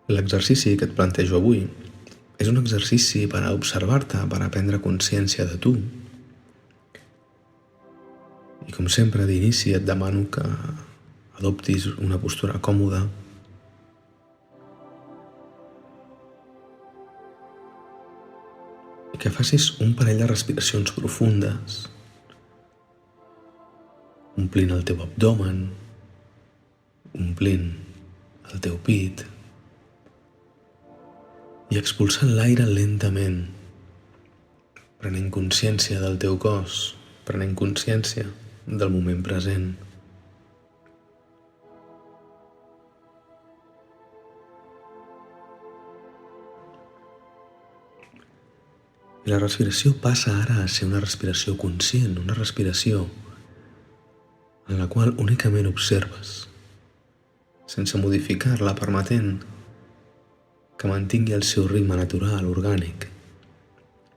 L'exercici que et plantejo avui és un exercici per a observar-te, per a prendre consciència de tu. I com sempre, d'inici et demano que adoptis una postura còmoda, i que facis un parell de respiracions profundes, omplint el teu abdomen, omplint el teu pit i expulsant l'aire lentament, prenent consciència del teu cos, prenent consciència del moment present. I la respiració passa ara a ser una respiració conscient, una respiració en la qual únicament observes, sense modificar-la, permetent que mantingui el seu ritme natural, orgànic.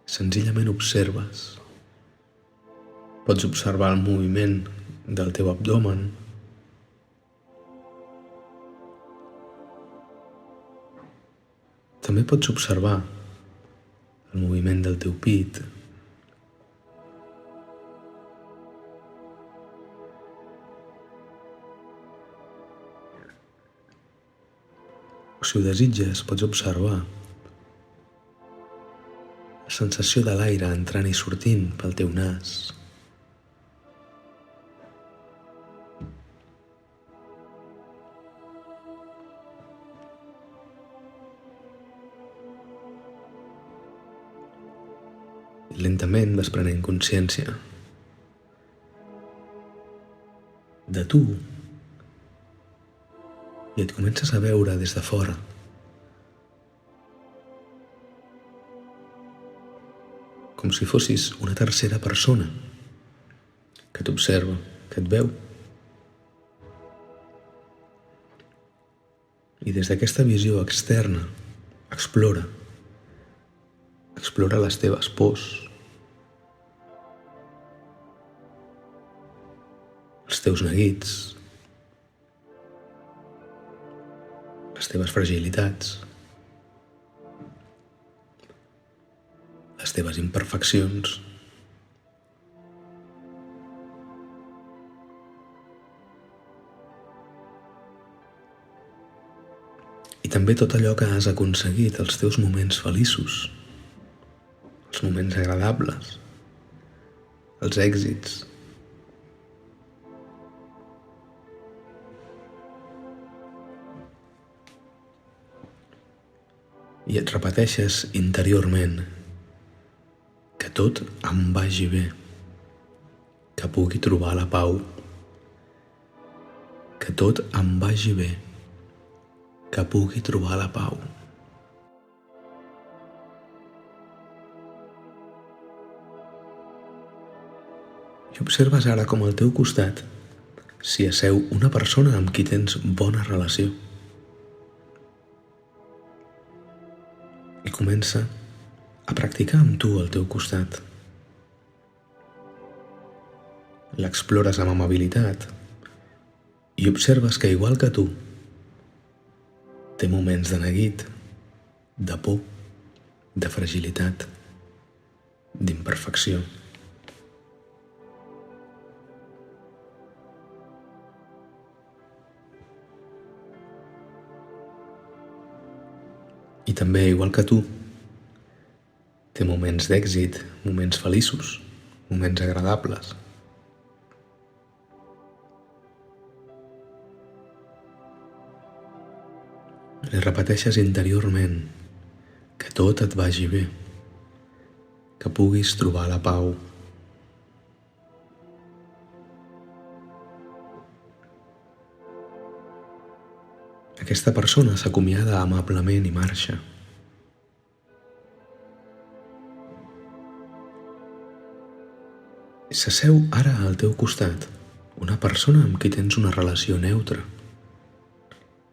Senzillament observes. Pots observar el moviment del teu abdomen, també pots observar el moviment del teu pit, o si ho desitges pots observar la sensació de l'aire entrant i sortint pel teu nas. Lentament vas prenent consciència de tu i et comences a veure des de fora. Com si fossis una tercera persona que t'observa, que et veu. I des d'aquesta visió externa, explora les teves pors, els teus neguits, les teves fragilitats, les teves imperfeccions. I també tot allò que has aconseguit, els teus moments feliços, els moments agradables, els èxits. I et repeteixes interiorment que tot em vagi bé, que pugui trobar la pau, que tot em vagi bé, que pugui trobar la pau. I observes ara com al teu costat s'hi asseu una persona amb qui tens bona relació. I comença a practicar amb tu al teu costat. L'explores amb amabilitat i observes que, igual que tu, té moments de neguit, de por, de fragilitat, d'imperfecció. I també, igual que tu, té moments d'èxit, moments feliços, moments agradables. Li repeteixes interiorment que tot et vagi bé, que puguis trobar la pau. Aquesta persona s'acomiada amablement i marxa. S'asseu ara al teu costat una persona amb qui tens una relació neutra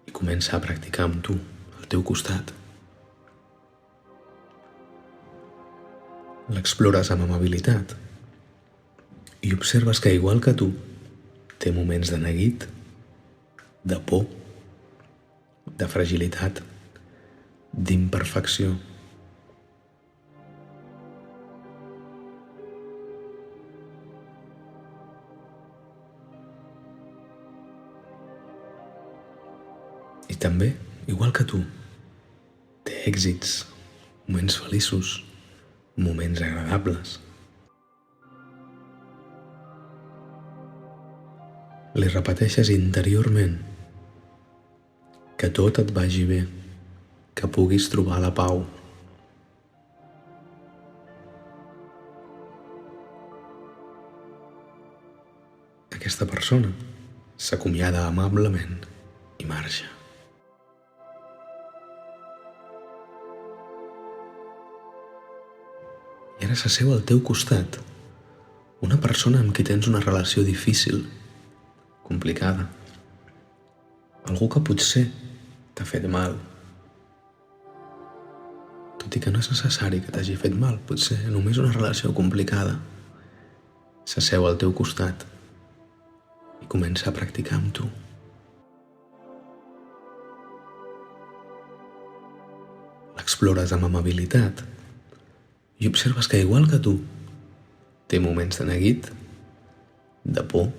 i comença a practicar amb tu, al teu costat. L'explores amb amabilitat i observes que, igual que tu, té moments de neguit, de por, de fragilitat, d'imperfecció. I també, igual que tu, té èxits, moments feliços, moments agradables. Li repeteixes interiorment que tot et vagi bé, que puguis trobar la pau. Aquesta persona s'acomiada amablement i marxa. I ara s'asseu al teu costat una persona amb qui tens una relació difícil, complicada. Algú que potser t'ha fet mal. Tot i que no és necessari que t'hagi fet mal, potser només una relació complicada. S'asseu al teu costat i comença a practicar amb tu. L'explores amb amabilitat i observes que, igual que tu, té moments de neguit, de por,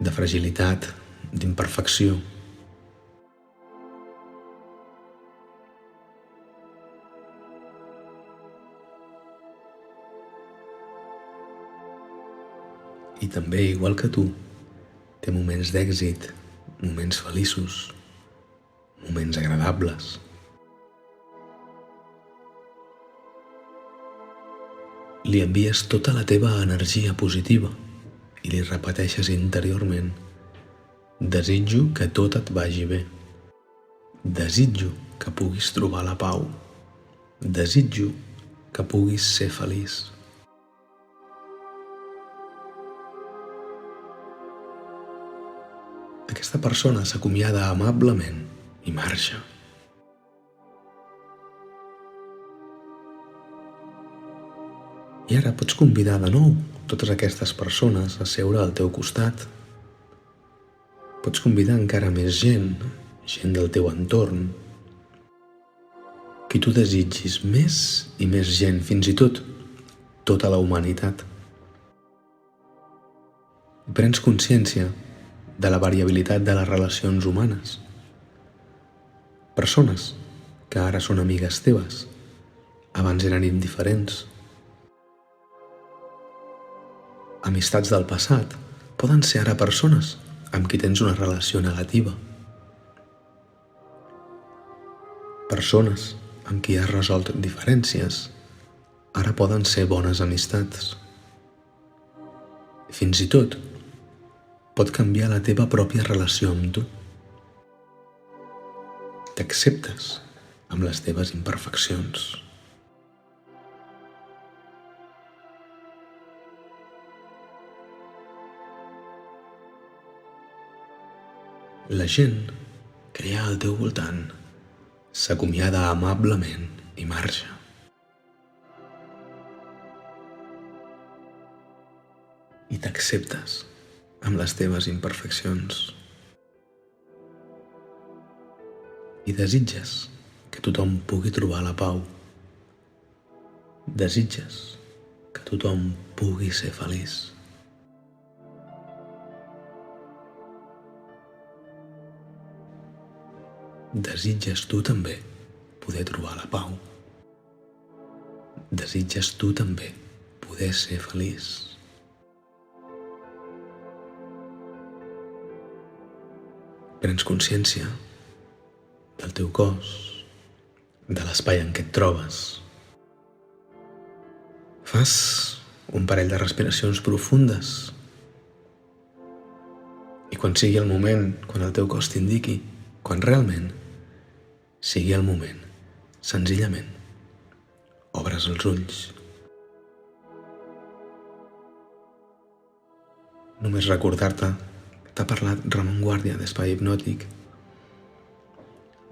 de fragilitat, d'imperfecció. I també, igual que tu, té moments d'èxit, moments feliços, moments agradables. Li envies tota la teva energia positiva i li repeteixes interiorment: desitjo que tot et vagi bé. Desitjo que puguis trobar la pau. Desitjo que puguis ser feliç. Aquesta persona s'acomiada amablement i marxa. I ara pots convidar de nou totes aquestes persones a seure al teu costat. Pots convidar encara més gent del teu entorn, qui tu desitgis més i més gent, fins i tot tota la humanitat. Prens consciència de la variabilitat de les relacions humanes. Persones que ara són amigues teves, abans eren indiferents. Amistats del passat poden ser ara persones amb qui tens una relació negativa. Persones amb qui has resolt diferències ara poden ser bones amistats. Fins i tot pot canviar la teva pròpia relació amb tu. T'acceptes amb les teves imperfeccions. La gent que hi ha al teu voltant s'acomiada amablement i marxa. I t'acceptes amb les teves imperfeccions. I desitges que tothom pugui trobar la pau. Desitges que tothom pugui ser feliç. Desitges tu també poder trobar la pau. Desitges tu també poder ser feliç. Prens consciència del teu cos, de l'espai en què et trobes. Fas un parell de respiracions profundes i quan sigui el moment, quan el teu cos t'indiqui, quan realment sigui el moment, senzillament, obres els ulls. Només recordar-te que t'ha parlat Ramon Guàrdia d'Espai Hipnòtic.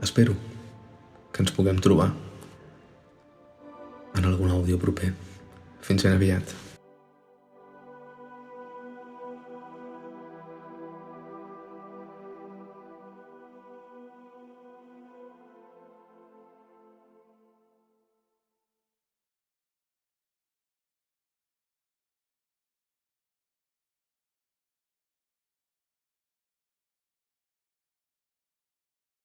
Espero que ens puguem trobar en algun àudio proper. Fins ben aviat.